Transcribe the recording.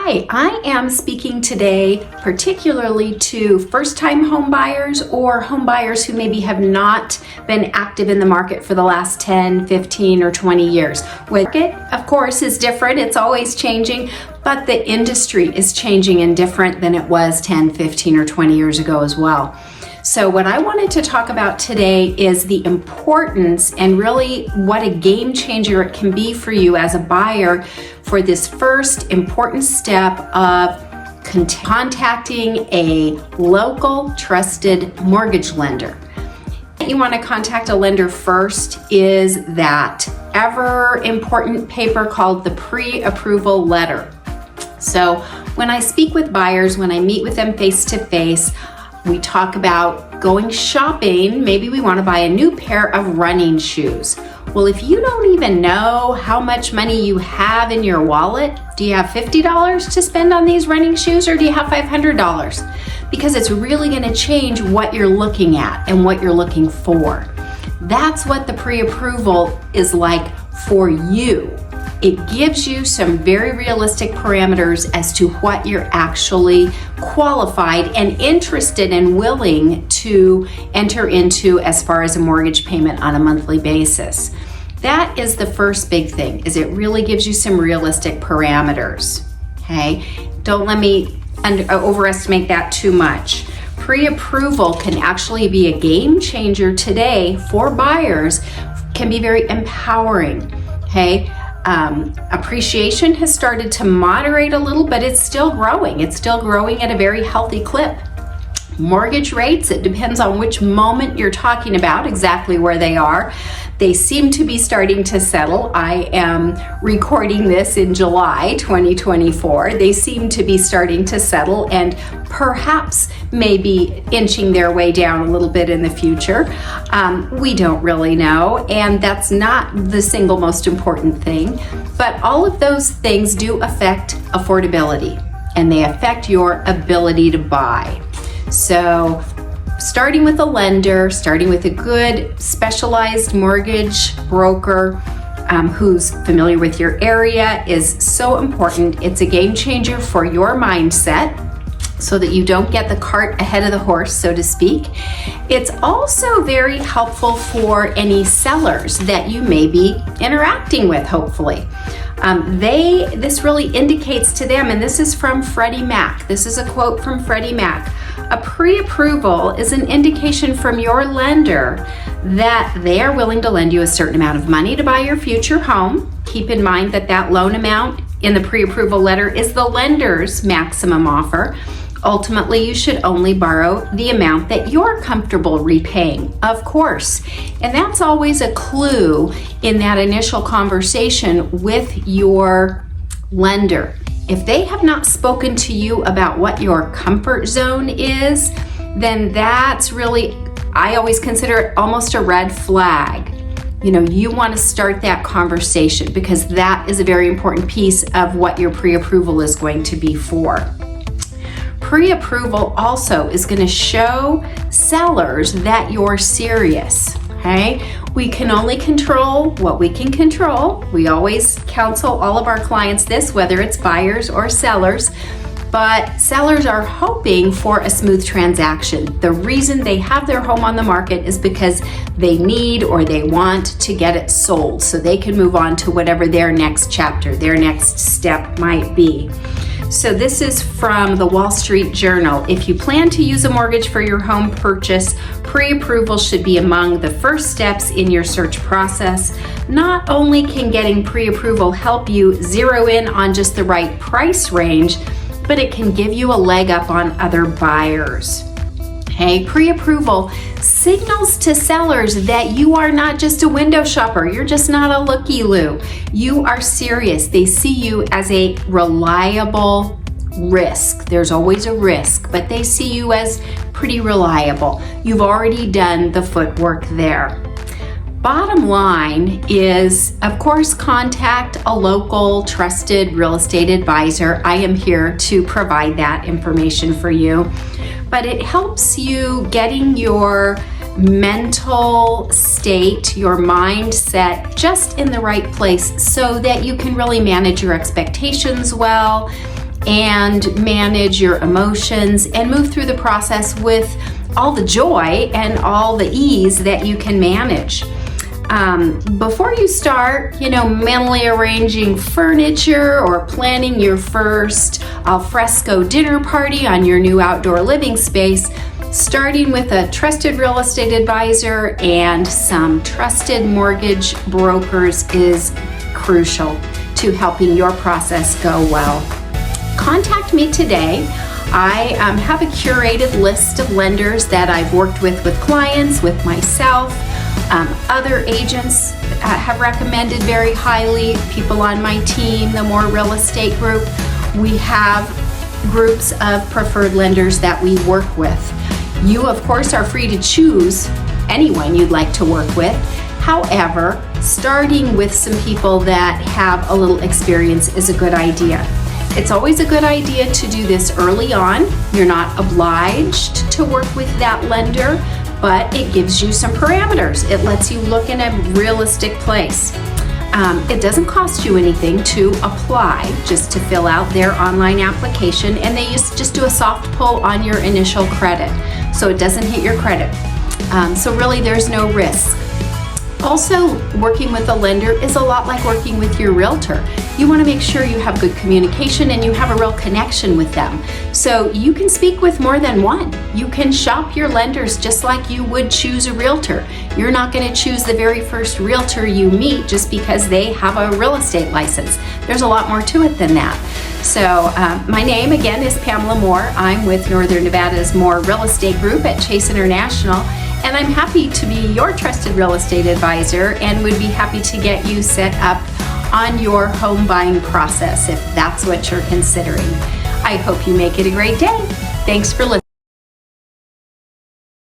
Hi, I am speaking today particularly to first-time home buyers or home buyers who maybe have not been active in the market for the last 10, 15, or 20 years. Market, of course, is different. It's always changing, but the industry is changing and different than it was 10, 15, or 20 years ago as well. So what I wanted to talk about today is the importance and really what a game changer it can be for you as a buyer for this first important step of contacting a local trusted mortgage lender. You want to contact a lender first is that ever important paper called the pre-approval letter. So when I speak with buyers, when I meet with them face to face, we talk about going shopping. Maybe we want to buy a new pair of running shoes. Well, if you don't even know how much money you have in your wallet, do you have $50 to spend on these running shoes or do you have $500? Because it's really going to change what you're looking at and what you're looking for. That's what the pre-approval is like for you. It gives you some very realistic parameters as to what you're actually qualified and interested and willing to enter into as far as a mortgage payment on a monthly basis. That is the first big thing, is it really gives you some realistic parameters, okay? Don't let me overestimate that too much. Pre-approval can actually be a game changer today for buyers, can be very empowering, okay? Appreciation has started to moderate a little, but it's still growing. It's still growing at a very healthy clip. Mortgage rates, it depends on which moment you're talking about, exactly where they are. They seem to be starting to settle. I am recording this in July 2024. They seem to be starting to settle and perhaps maybe inching their way down a little bit in the future. We don't really know, and that's not the single most important thing. But all of those things do affect affordability, and they affect your ability to buy. So starting with a lender, starting with a good specialized mortgage broker who's familiar with your area is so important. It's a game changer for your mindset so that you don't get the cart ahead of the horse, so to speak. It's also very helpful for any sellers that you may be interacting with, hopefully. This really indicates to them, and this is from Freddie Mac. This is a quote from Freddie Mac. A pre-approval is an indication from your lender that they are willing to lend you a certain amount of money to buy your future home. Keep in mind that that loan amount in the pre-approval letter is the lender's maximum offer. Ultimately, you should only borrow the amount that you're comfortable repaying, of course. And that's always a clue in that initial conversation with your lender. If they have not spoken to you about what your comfort zone is, then that's really, I always consider it almost a red flag. You know, you want to start that conversation because that is a very important piece of what your pre-approval is going to be for. Pre-approval also is going to show sellers that you're serious, okay? We can only control what we can control. We always counsel all of our clients this, whether it's buyers or sellers, but sellers are hoping for a smooth transaction. The reason they have their home on the market is because they need or they want to get it sold so they can move on to whatever their next chapter, their next step might be. So this is from the Wall Street Journal. If you plan to use a mortgage for your home purchase, pre-approval should be among the first steps in your search process. Not only can getting pre-approval help you zero in on just the right price range, but it can give you a leg up on other buyers. Okay, pre-approval signals to sellers that you are not just a window shopper. You're just not a looky-loo. You are serious. They see you as a reliable risk. There's always a risk, but they see you as pretty reliable. You've already done the footwork there. Bottom line is, of course, contact a local trusted real estate advisor. I am here to provide that information for you. But it helps you getting your mental state, your mindset just in the right place so that you can really manage your expectations well and manage your emotions and move through the process with all the joy and all the ease that you can manage. Before you start, mentally arranging furniture or planning your first alfresco dinner party on your new outdoor living space, starting with a trusted real estate advisor and some trusted mortgage brokers is crucial to helping your process go well. Contact me today. I have a curated list of lenders that I've worked with clients, with myself. Other agents have recommended very highly, people on my team, the More Real Estate Group. We have groups of preferred lenders that we work with. You, of course, are free to choose anyone you'd like to work with. However, starting with some people that have a little experience is a good idea. It's always a good idea to do this early on. You're not obliged to work with that lender, but it gives you some parameters. It lets you look in a realistic place. It doesn't cost you anything to apply, just to fill out their online application, and they just do a soft pull on your initial credit, so it doesn't hit your credit. So really there's no risk. Also, working with a lender is a lot like working with your realtor. You want to make sure you have good communication and you have a real connection with them. So you can speak with more than one. You can shop your lenders just like you would choose a realtor. You're not going to choose the very first realtor you meet just because they have a real estate license. There's a lot more to it than that. So my name again is Pamela Moore. I'm with Northern Nevada's Moore Real Estate Group at Chase International. And I'm happy to be your trusted real estate advisor and would be happy to get you set up on your home buying process if that's what you're considering. I hope you make it a great day. Thanks for listening.